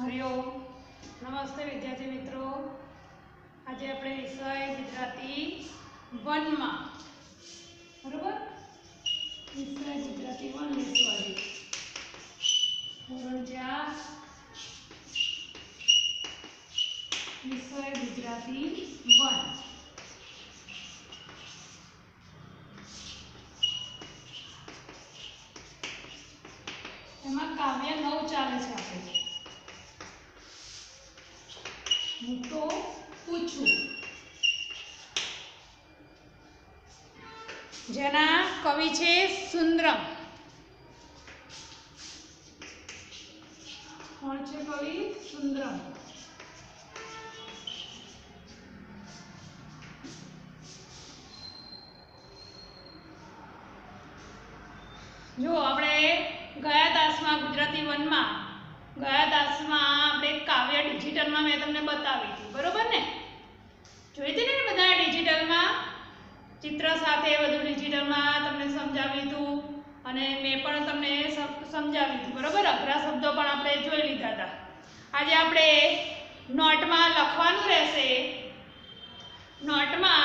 हरिओम नमस्ते विद्यार्थी मित्रों। आज अपने विषय गुजराती 1 में बराबर विषय गुजराती 1 लेसवानी धोरण 4 विषय गुजराती 1 एमां काव्य 9 चाले छे। आपणे हूँ तो पूछू जेना कवि छे सुंदरम। कौन छे कवि? सुंदरम। जो आपणे गया दास में गुजराती 1 में गया दास में आपणे काव्य डिजिटल में मैं तमने बतावी थी बरोबर ने? जोई थी ने बधा डिजिटल में चित्र साथे बधुं डिजिटल में तमने समजाव्युं हतुं अने मैं पण तमने समजाव्युं हतुं बरोबर। अघरा शब्दों पण आपणे जोई लीधा हता। आज आपणे नोट में लखवानुं रहेशे। नोट में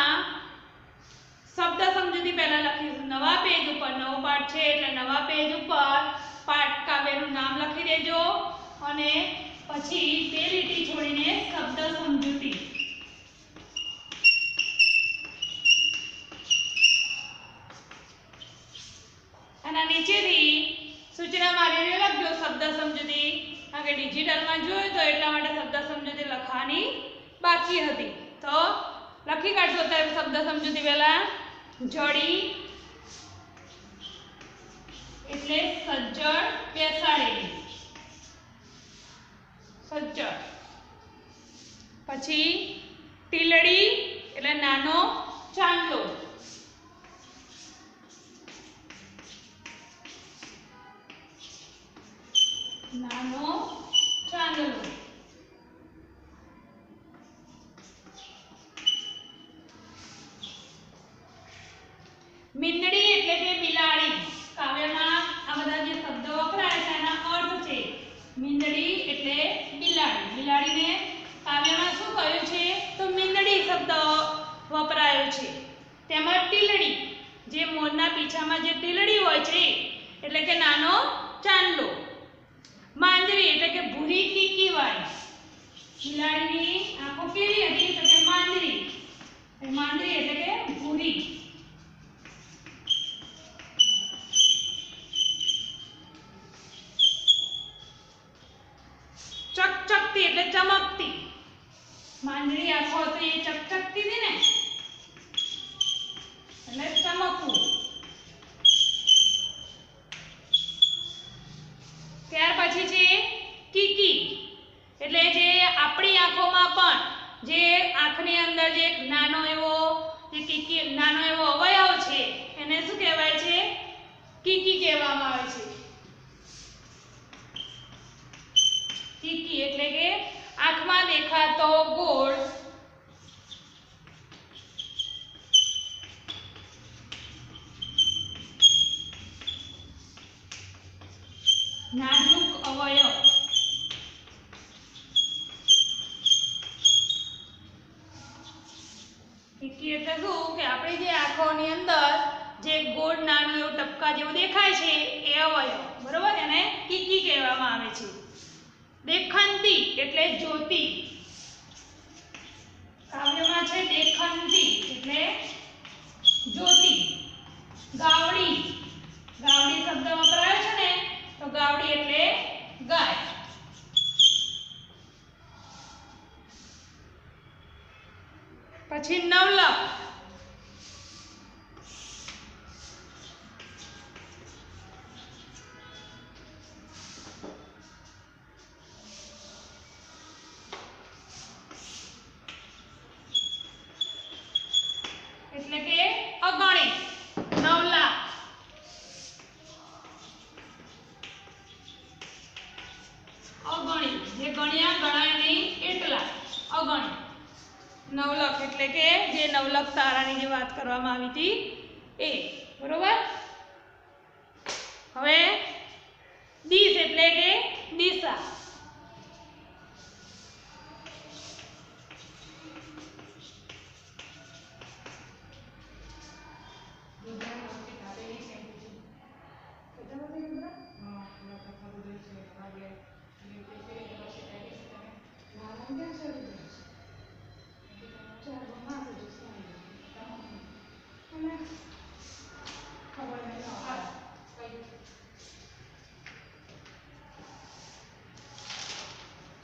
शब्द समजूती पहला लखीशुं। नवा पेज पर नवो पाठ छे એટલે नवा पेज पर पाठ काव्यनुं नाम लखी देजो અને પછી તે લીટી છોડીને શબ્દ સમજૂતી। આના નીચેથી સૂચના મારીને લખજો શબ્દ સમજૂતી। કારણ કે ડિજિટલમાં જોયું તો એટલા માટે શબ્દ સમજૂતી લખવાની બાકી હતી। તો લખી કાઢજો અત્યારે શબ્દ સમજૂતી પહેલા। જોડી એટલે સજ્જડ બેસાડેલી સજ્જડ। પછી ટીલડી એટલે નાનો ચાંદલો। નાનો ચાંદલો। મીંદડી એટલે કે બિલાડી। કાવ્યમાં આ બધા જે શબ્દો વપરાય છે એના અર્થ છે। મીંદડી એટલે બિલાડી। બિલાડીને કાવ્યમાં શું કહ્યું છે? તો મીંદડી શબ્દ વપરાયો છે। તેમજ ટીલડી જે મોરના પીછામાં જે ટીલડી હોય છે એટલે કે નાનો ચાંદલો। માંદરી એટલે કે ભૂરી કીકી વાળી। બિલાડીની આંખો કેવી હતી? તો કે માંદરી। માંદરી એટલે કે ભૂરી। चकचकती એટલે ચમકતી। માંદરી આંખો હતી એ ચકચકતી હતી ને એટલે ચમકવું। ત્યાર પછી છે કીકી એટલે જે આપણી આંખોમાં પણ જે આંખની અંદર જે નાનો એવો જે કીકી નાનો એવો અવયવ છે એને શું કહેવાય છે? કીકી કહેવામાં આવે છે। કીકી એટલે કે આંખમાં દેખાતો ગોળ નાજુક અવયવ। કીકી એટલે શું કે આપણી જે આંખોની અંદર જે ગોળ નાનું એવું ટપકા જેવું દેખાય છે એ અવયવ બરોબર એને કીકી કહેવામાં આવે છે। દેખંતી એટલે જ્યોતિ। કાવ્યમાં છે દેખંતી એટલે જ્યોતિ। ગાવડી ગાવડી શબ્દ વપરાયો છે ને તો ગાવડી એટલે ગાય। પછી નવલખ એટલે કે અગણિત। 9 લાખ અગણિત જે ગણ્યા ગણાય નહીં એટલા અગણિત। નવલખ એટલે કે જે નવલખ તારાની જે વાત કરવામાં આવી હતી એ બરોબર। હવે દિશ એટલે કે દિશા।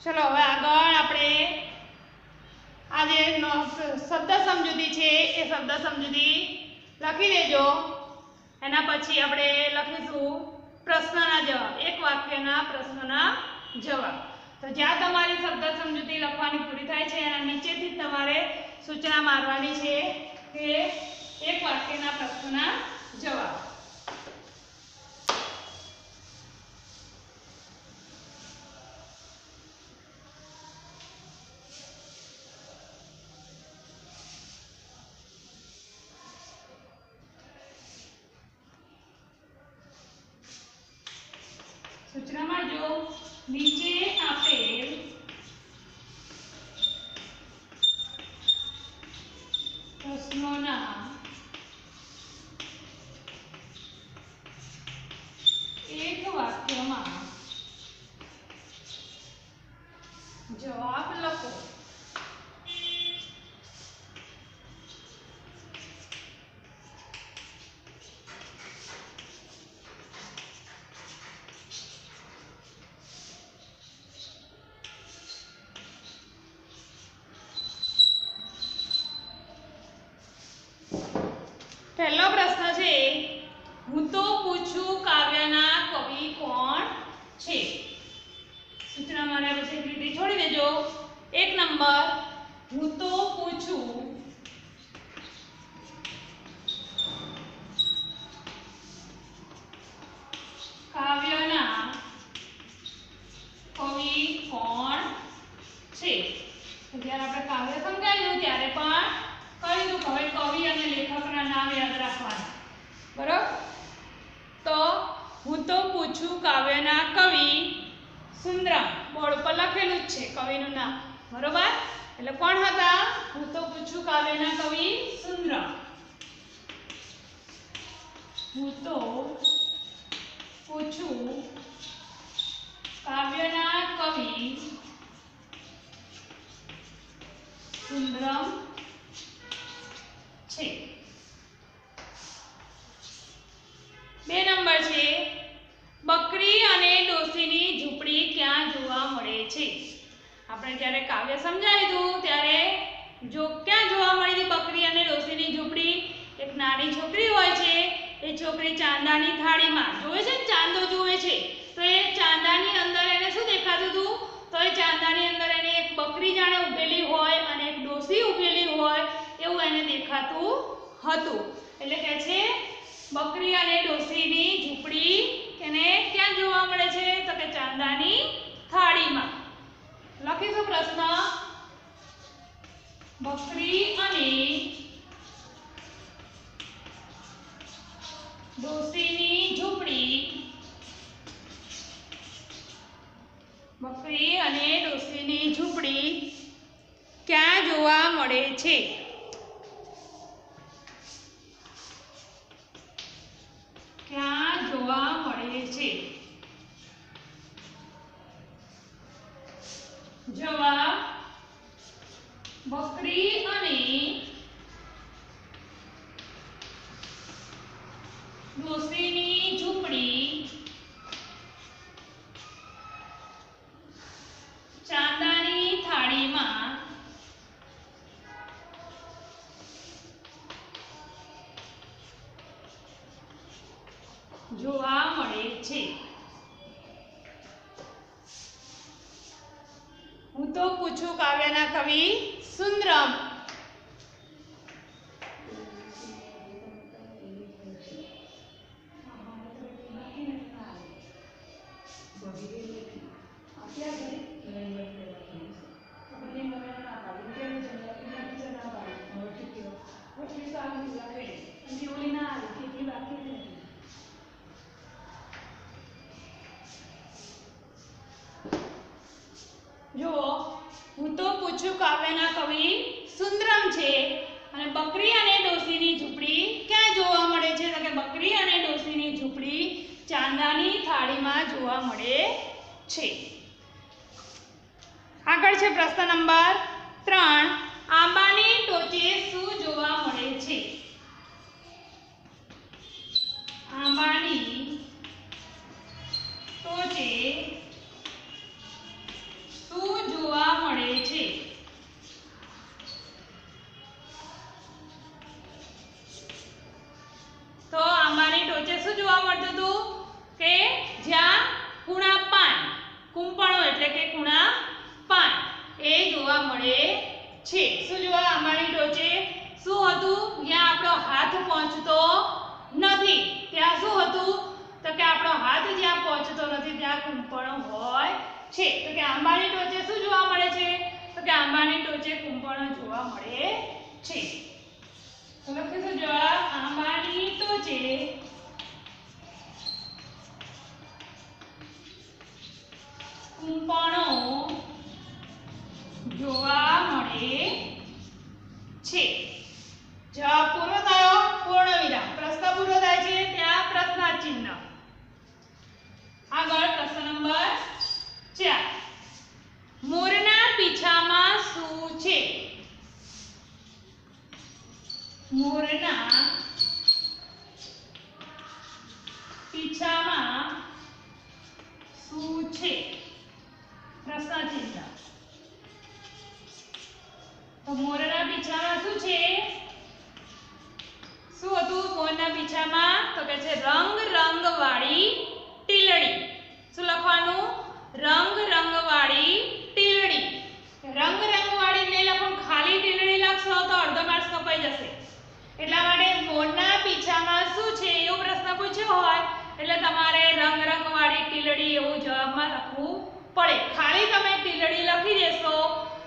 ચલો હવે આગળ આપણે આ જે શબ્દ સમજૂતી છે એ શબ્દ સમજૂતી લખી દેજો. એના પછી આપણે લખીશું પ્રશ્નના જવાબ, એક વાક્યના પ્રશ્નના જવાબ. તો જ્યાં તમારી શબ્દ સમજૂતી લખવાની પૂરી થાય છે એના નીચેથી જ તમારે સૂચના મારવાની છે કે એક વાક્યના પ્રશ્નના જવાબ. સૂચનામાં જો નીચે આપેલ પ્રશ્નોના એક વાક્યમાં જવાબ લખો. પહેલો પ્રશ્ન છે, હું તો પૂછું કાવ્યના કવિ કોણ છે? સૂચના માર્યા પછી લીટી છોડી દેજો. 1 નંબર, હું તો પૂછું કાવ્યના કવિ કોણ છે? જ્યારે આપણે કાવ્ય સમજાયું ત્યારે પણ કહી દઉં હવે કવિ અને લેખકના નામ યાદ રાખવાના. બરોબર? તો હું તો પૂછું કાવ્યના કવિ સુંદરમ, બોર્ડ પર લખેલું જ છે કવિનું નામ. બરોબર? એટલે કોણ હતા? હું તો પૂછું કાવ્યના કવિ સુંદરમ. હું તો પૂછું કાવ્યના કવિ સુંદરમ છે. 2 નંબર છે, બકરી અને ડોશીની ઝૂંપડી ક્યાં જોવા મળે છે? આપણે જ્યારે કાવ્ય સમજાવ્યું ત્યારે ક્યાં જોવા મળી હતી બકરી અને ડોશીની ઝૂંપડી? એક નાની છોકરી હોય છે, એ છોકરી ચાંદાની થાળીમાં જોવે છે ને, ચાંદો જોવે છે, તો એ ચાંદાની અંદર એને શું દેખાતું હતું? તો એ ચાંદાની અંદર એને એક બકરી જાણે ઊભેલી હોય અને એક ડોશી ઊભેલી હોય એવું એને દેખાતું હતું. એટલે કહે છે બકરી અને ડોશીની ઝૂંપડી એને ક્યાં જોવા મળે છે? તો કે ચાંદાની થાળીમાં. લખીશું પ્રશ્ન, બકરી અને ડોશીની ઝૂંપડી, બકરી અને ડોશીની ઝૂંપડી ક્યાં જોવા મળે છે? ક્યાં જોવા મળે છે? જવાબ, બકરી અને ડોશીની ઝૂંપડી ચાંદાની થાળીમાં જોવા મળે છે. હું તો પૂછું કાવ્યના કવિ સુંદરમ. જુઓ, હું તો પૂછું કાવ્યના કવિ સુંદરમ છે અને બકરી અને ડોશીની ઝૂંપડી ક્યાં જોવા મળે છે? તો કે બકરી અને ડોશીની ઝૂંપડી ચાંદાની થાળીમાં જોવા મળે છે. આગળ છે પ્રશ્ન નંબર 3. આંબાની ટોચે શું જોવા મળે છે? આંબાની ટોચે શું જોવા મળે છે? તો આંબાની ટોચે શું જોવા મળતું હતું કે જ્યાં કુણા પાન, કુંપણો એટલે કે કુણા પાન એ જોવા મળે છે. શું જોવા આંબાની ટોચે શું હતું? જ્યાં આપણો હાથ પહોંચતો નથી ત્યાં શું હતું? તો કે આપણો હાથ જ્યાં પહોંચતો નથી ત્યાં કુંપણો હોય છે. તો કે આંબાની ટોચે શું જોવા મળે છે? તો કે આંબાની ટોચે કુંપણો જોવા મળે છે. તો લખીશું જવાબ આંબાની ટોચે કુંપણો જોવા મળે છે. જવાબ પૂરો થયો. પૂર્ણ વિરામ. પ્રશ્ન પૂરો થાય છે ત્યાં પ્રશ્નાર્થ ચિહ્ન. આગળ પ્રશ્ન નંબર 4. મોરના પીછામાં શું છે? મોરના પીછામાં શું છે? પ્રશ્ન ચિહ્ન. તો મોરના પીછામાં શું છે? શું હતું મોરના પીછામાં? તો કે છે રંગ રંગવાળી ટીલડી. શું લખવાનું? રંગ રંગવાળી ટીલડી. રંગ રંગવાળી નહીં લખો, ખાલી ટીલડી લખશો તો અડધો માર્ક્સ કપાઈ જશે. એટલા માટે મોરના પીછામાં શું છે એવો પ્રશ્ન પૂછ્યો હોય એટલે તમારે રંગ રંગવાળી ટીલડી એવું જવાબમાં લખવું પડે. ખાલી તમે ટીલડી લખી દેશો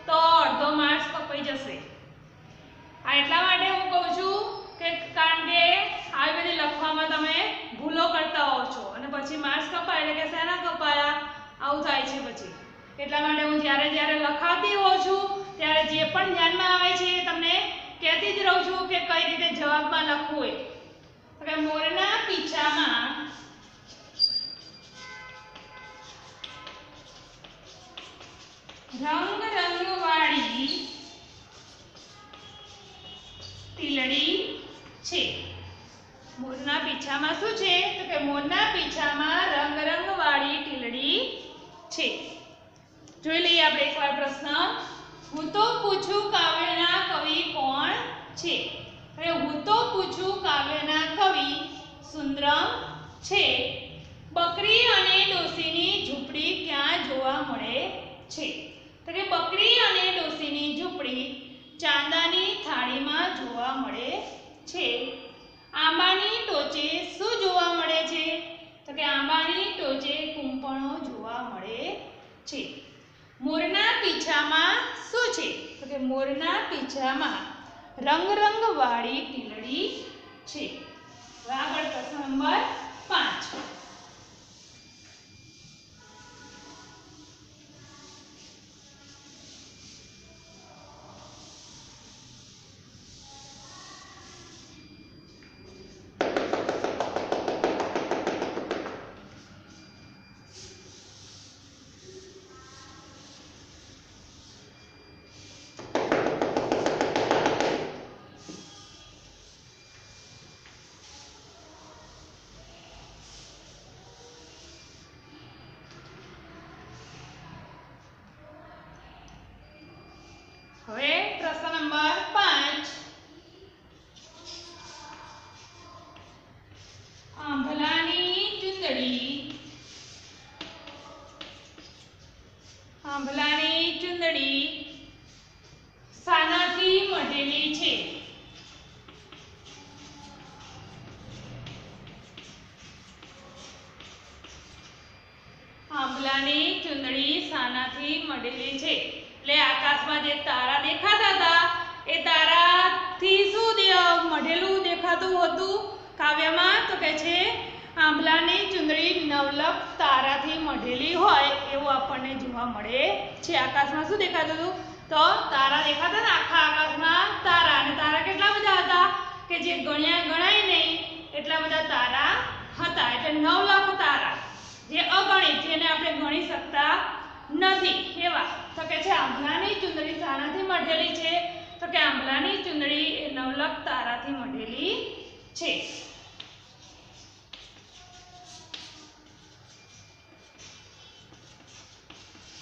તો અડધો માર્ક્સ કપાઈ જશે. આ એટલા માટે હું કહું છું કે કારણ કે આવી બધી લખવામાં તમે ભૂલો કરતા હોવ છો અને પછી માર્ક્સ કપાય એટલે કે શેના કપાયા આવું થાય છે પછી. એટલા માટે હું જ્યારે લખાતી હોઉં છું ત્યારે જે પણ ધ્યાનમાં આવે છે તમને કહેતી જ રહું છું કે કઈ રીતે જવાબમાં લખવું એ. હવે મોરના પીછામાં રંગ રંગવાળી ટીલડી છે. મોરના પીછામાં શું છે? તો કે મોરના પીછામાં રંગ રંગવાળી ટીલડી છે. જોઈ લઈએ આપણે એકવાર પ્રશ્ન. હું તો પૂછું કાવ્યના કવિ કોણ છે? હવે હું તો પૂછું કાવ્યના કવિ સુંદરમ છે. બકરી અને ડોશીની ઝૂંપડી ક્યાં જોવા મળે છે? તો કે બકરી અને ડોશીની ઝૂંપડી ચાંદાની થાળીમાં જોવા મળે છે. આંબાની ટોચે શું જોવા મળે છે? તો કે આંબાની ટોચે કુંપણો જોવા મળે છે. મોરના પીછામાં શું છે? તો કે મોરના પીછામાં રંગ રંગવાળી ટીલડી છે. આગળ પ્રશ્ન નંબર 5. હવે પ્રશ્ન નંબર 5. આંભલાની ચુંદડી શાનાથી મઢેલી છે? આંભલાની ચુંદડી શાનાથી મઢેલી છે? એટલે આકાશમાં જે તારા દેખાતા હતા એ તારાથી શું મઢેલું દેખાતું હતું કાવ્યમાં? તો કે છે આંભલાની ચુંદડી નવલખ તારાથી મઢેલી હોય એવું આપણને જોવા મળે છે. આકાશમાં શું દેખાતું હતું? તો તારા દેખાતા ને આખા આકાશમાં તારા. અને તારા કેટલા બધા હતા કે જે ગણાય નહીં એટલા બધા તારા હતા. એટલે નવલખ તારા જે અગણિત જેને આપણે ગણી શકતા નથી એવા. તો કે છે ચુંદડી શાનાથી મઢેલી છે? તો કે આંબલાની ચુંદડી એ નવલખ તારાથી મઢેલી છે.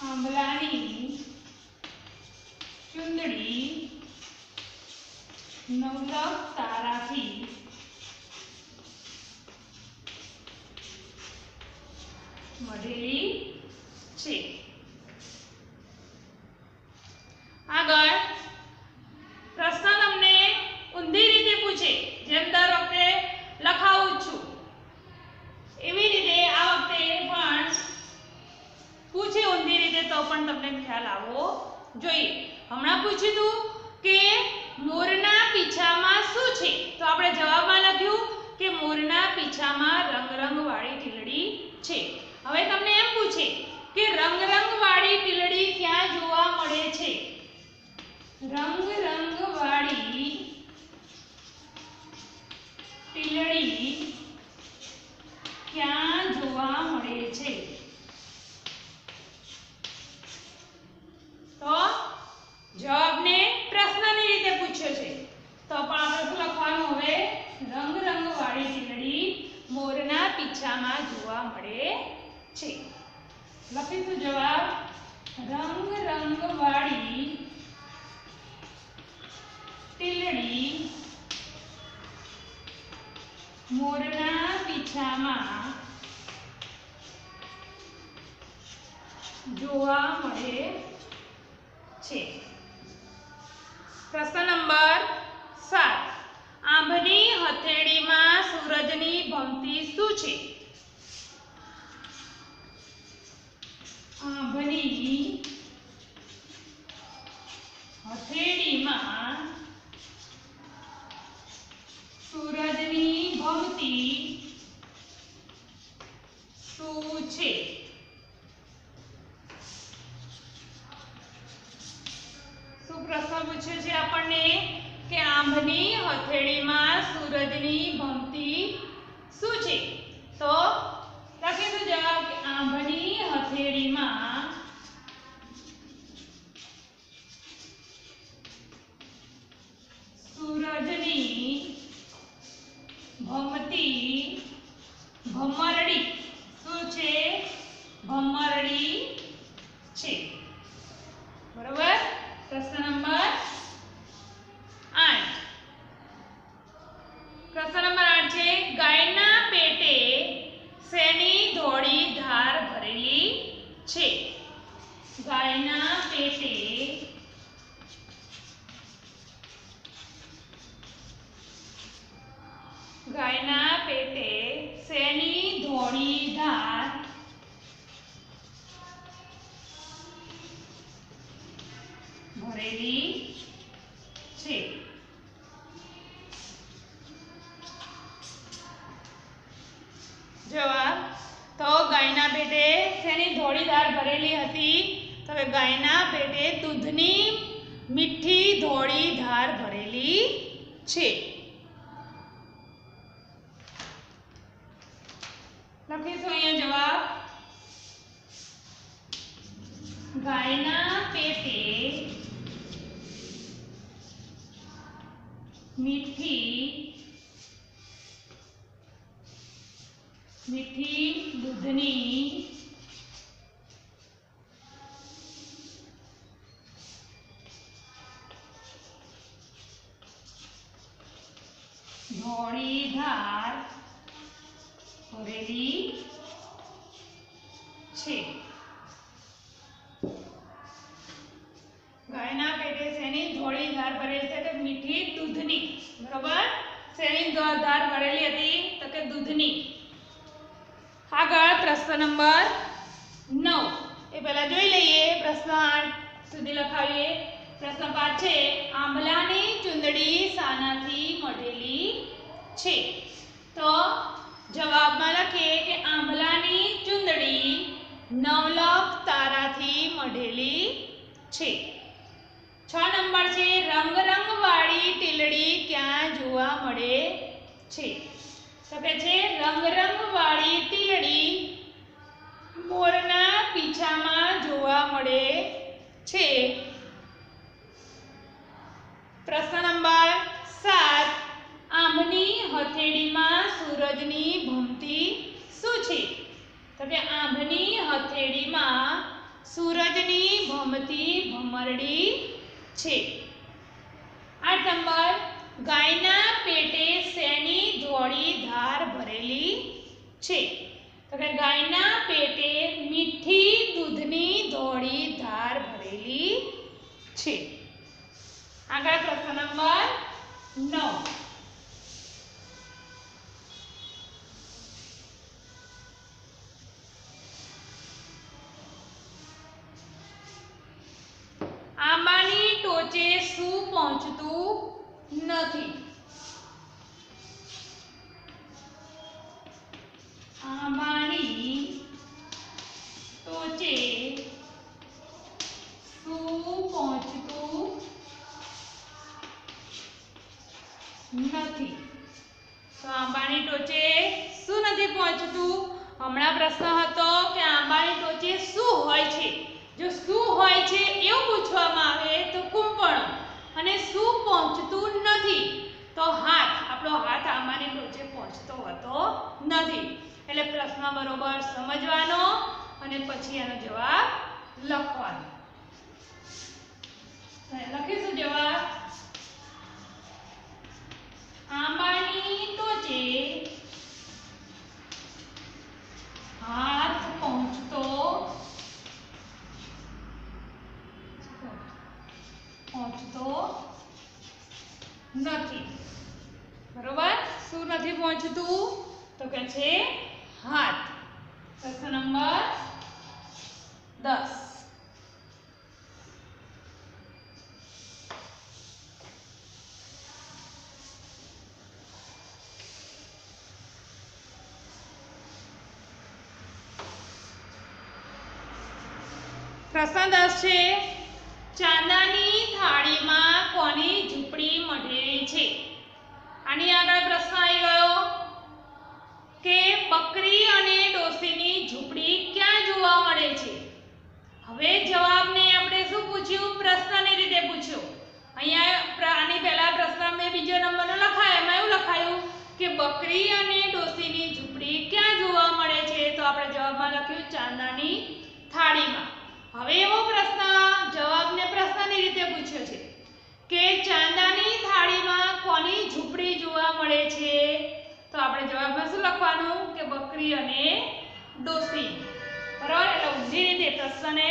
આંબલાની ચુંદડી નવલખ તારાથી મઢેલી છે. આગળ પ્રશ્ન તમને ઊંધી રીતે પૂછે, જેમ દર વખતે લખાવું છું એવી રીતે આ વખતે પણ પૂછે ઊંધી રીતે, તો પણ તમને ખ્યાલ આવવો જોઈએ. હમણાં પૂછ્યું હતું કે મોરના પીછામાં શું છે? તો આપણે જવાબમાં લખ્યું કે મોરના પીછામાં રંગવાળી ટીલડી છે. હવે તમને એમ પૂછે કે રંગવાળી ટીલડી ક્યાં જોવા મળે છે? રંગવાળી ટીલડી ક્યાં જોવા મળે છે? તો જવાબને પ્રશ્નની રીતે પૂછ્યો છે, તો પણ આપણે શું લખવાનું? હવે રંગવાળી ટીલડી મોરના પીછામાં જોવા મળે છે. લખીશું જવાબ, રંગવાળી ટીલડી મોરના પીછામાં જોવા મળે છે. પ્રશ્ન નંબર 7. આંબની હથેળીમાં સૂરજની ભમતી શું છે? આંબની હથેળીમાં સૂરજની ભમતી શું છે? શું પ્રશ્ન પૂછ્યો છે આપણને કે આંબની હથેળીમાં સૂરજની ભમતી શું છે? તો લખીશું જવાબ કે આંબની હથેળીમાં સૂરજની ભમતી ભમરડી શું છે? ભમરડી છે. બરોબર. પ્રશ્ન નંબર 8. પ્રશ્ન નંબર 8 છે ગાયના પેટે શેની ધોળી ધાર ભરેલી છે? ગાયના પેટે શેની ધોળી ધાર ભરેલી છે? જવાબ, તો ગાયના પેટે શેની ધોળી ધાર ભરેલી હતી? તો કે ગાયના પેટે દૂધની મીઠી ધોળી ધાર ભરેલી છે. લખીશું અહીંયા જવાબ, ગાયના પેટે મીઠી દૂધની ધોળી ધાર ભરેલી છે. ગાયના પેટે શેની ધોળી ધાર ભરેલી છે? તો મીઠી દૂધની. બરોબર. શેની ધાર ભરેલી હતી? તો કે દૂધની. આગળ પ્રશ્ન નંબર 9. એ પહેલા જોઈ લઈએ. પ્રશ્ન 8 સુધી લખાવીએ. પ્રશ્ન 5 છે આંબલાની ચુંદડી શાનાથી મઢેલી છે? તો જવાબમાં લખીએ કે આંબલાની ચુંદડી નવલખ તારાથી મઢેલી છે. 6 નંબર છે રંગવાળી ટીલડી ક્યાં જોવા મળે છે? તો કે છે રંગવાળી ટીલડી મોરના પીછામાં જોવા મળે છે. ભમતી ભમરડી છે. 8 નંબર, ગાયના પેટે શેની ધોળી ધાર ભરેલી છે? તો કે ગાયના પેટે મીઠી દૂધની ધોળી ધાર ભરેલી છે. આગળ પ્રશ્ન નંબર 9. આંબાની ટોચે શું પહોંચતું નથી? આંબાની ટોચે શું પહોંચતું નથી? તો આંબાની ટોચે શું નથી પહોંચતું? હમણાં પ્રશ્ન હતો કે આંબાની ટોચે શું હોય છે. જો શું હોય છે એવું પૂછવામાં આવે તો કૂંપણો, અને શું પહોંચતું નથી તો હાથ. આપણો હાથ આંબાની ટોચે પહોંચતો હોતો નથી. એટલે પ્રશ્ન બરોબર સમજવાનો અને પછી એનો જવાબ લખવાનો. લખીશું જવાબ. આંબાની ટોચે હાથ પહોંચતો નથી. બરોબર. શું નથી પહોંચતું? તો કે છે હાથ. પ્રશ્ન નંબર 10. પ્રશ્ન 10 છે, ચાંદાની થાળીમાં કોની ઝૂંપડી મઢેલી છે? આની આગળ પ્રશ્ન આવી ગયો કે બકરી અને ડોશીની ઝૂંપડી ક્યાં જોવા મળે છે? હવે જવાબને આપણે શું પૂછ્યું? પ્રશ્નની રીતે પૂછ્યો. અહીંયા આની પહેલા પ્રશ્ન મેં બીજો નંબરનો લખાયો. એમાં એવું લખાયું કે બકરી અને ડોશીની ઝૂંપડી ક્યાં જોવા મળે છે? તો આપણે જવાબમાં લખ્યું ચાંદાની થાળીમાં. હવે એવો પ્રશ્ન જવાબને પ્રશ્નની રીતે પૂછ્યો છે કે ચાંદાની થાળીમાં કોની ઝૂંપડી જોવા મળે છે? તો આપણે જવાબમાં શું લખવાનું કે બકરી અને ડોશી. બરાબર. એટલે ઊંધી રીતે પ્રશ્નને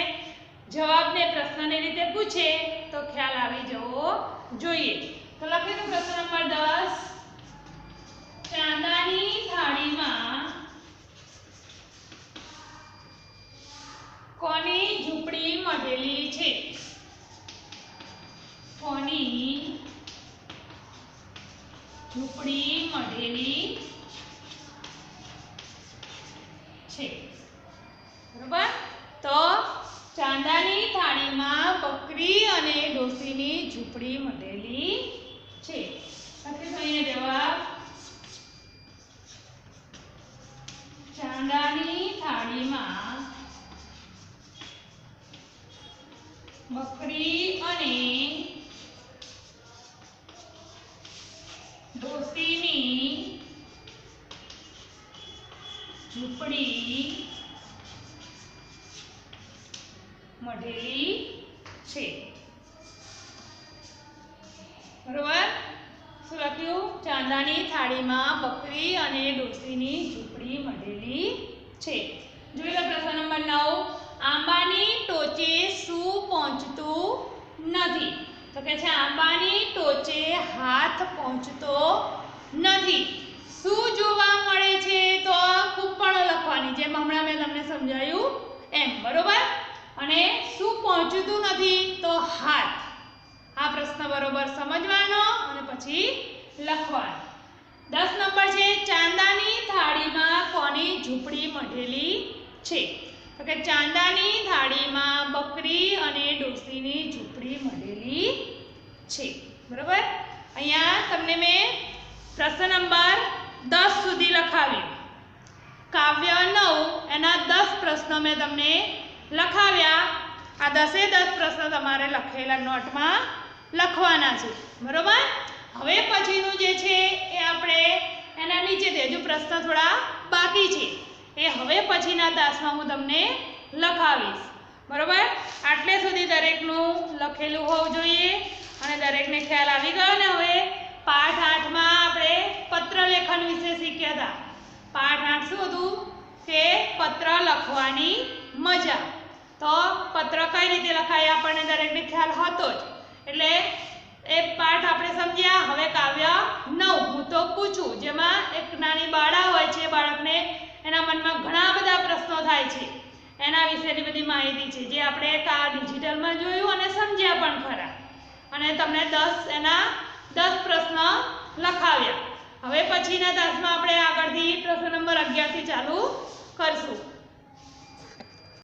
જવાબને પ્રશ્નની રીતે પૂછે તો ખ્યાલ આવી જવો જોઈએ. તો લખીશું પ્રશ્ન નંબર 10. ચાંદાની થાળીમાં કોની ઝૂંપડી મઢેલી છે? કોની ઝૂંપડી મઢેલી છે? બરોબર. તો ચાંદાની થાળીમાં બકરી અને ડોશીની ઝૂંપડી મઢેલી છે. લખીશું અહીંયા જવાબ. ચાંદાની થાળીમાં બકરી અને ડોશીની ઝૂંપડી મઢેલી છે. બરોબર. શું લખ્યું? ચાંદાની થાળીમાં બકરી અને ડોશીની ઝૂંપડી મઢેલી છે. જોઈ લો પ્રશ્ન નંબર 9. આંબાની ટોચે શું પહોંચતું નથી? તો કે છે આંબાની ટોચે હાથ પહોંચતો નથી. શું જોવા મળે છે? તો કૂંપણો લખવાની, જેમ હમણાં મેં તમને સમજાયું એમ. બરોબર. અને શું પહોંચતું નથી? તો હાથ. આ પ્રશ્ન બરોબર સમજવાનો અને પછી લખવાનો. 10 નંબર છે, ચાંદાની થાળીમાં કોની ઝૂંપડી મઢેલી છે? તો કે ચાંદાની થાળીમાં બકરી અને ડોશીની ઝૂંપડી મઢેલી છે. બરોબર. અહીંયા તમને મેં પ્રશ્ન નંબર 10 સુધી લખાવ્યું. કાવ્ય 9 એના 10 પ્રશ્નો મેં તમને લખાવ્યા. આ 10 પ્રશ્નો તમારે લખેલા નોટમાં લખવાના છે. બરોબર. હવે પછીનું જે છે એ આપણે એના નીચે હજુ પ્રશ્ન થોડા બાકી છે, એ હવે પછીના તાસમાં હું તમને લખાવીશ. બરોબર? આટલે સુધી દરેકનું લખેલું હોવું જોઈએ અને દરેકને ખ્યાલ આવી ગયો ને? હવે પાઠ 8માં આપણે પત્ર લેખન વિશે શીખ્યા હતા. પાઠ 8 શું હતું કે પત્ર લખવાની મજા. તો પત્ર કઈ રીતે લખાય આપણને દરેકને ખ્યાલ હતો જ, એટલે એ પાઠ આપણે સમજ્યા. હવે કાવ્ય 9 હું તો પૂછું, જેમાં એક નાની બાળા હોય છે, બાળકને એના મનમાં ઘણા બધા પ્રશ્નો થાય છે, એના વિશેની બધી માહિતી છે જે આપણે ડિજિટલમાં જોયું અને સમજ્યા પણ ખરા. અને તમને 10 પ્રશ્ન લખાવ્યા. હવે પછીના તાસમાં આપણે આગળથી પ્રશ્ન નંબર 11 થી ચાલુ કરશું.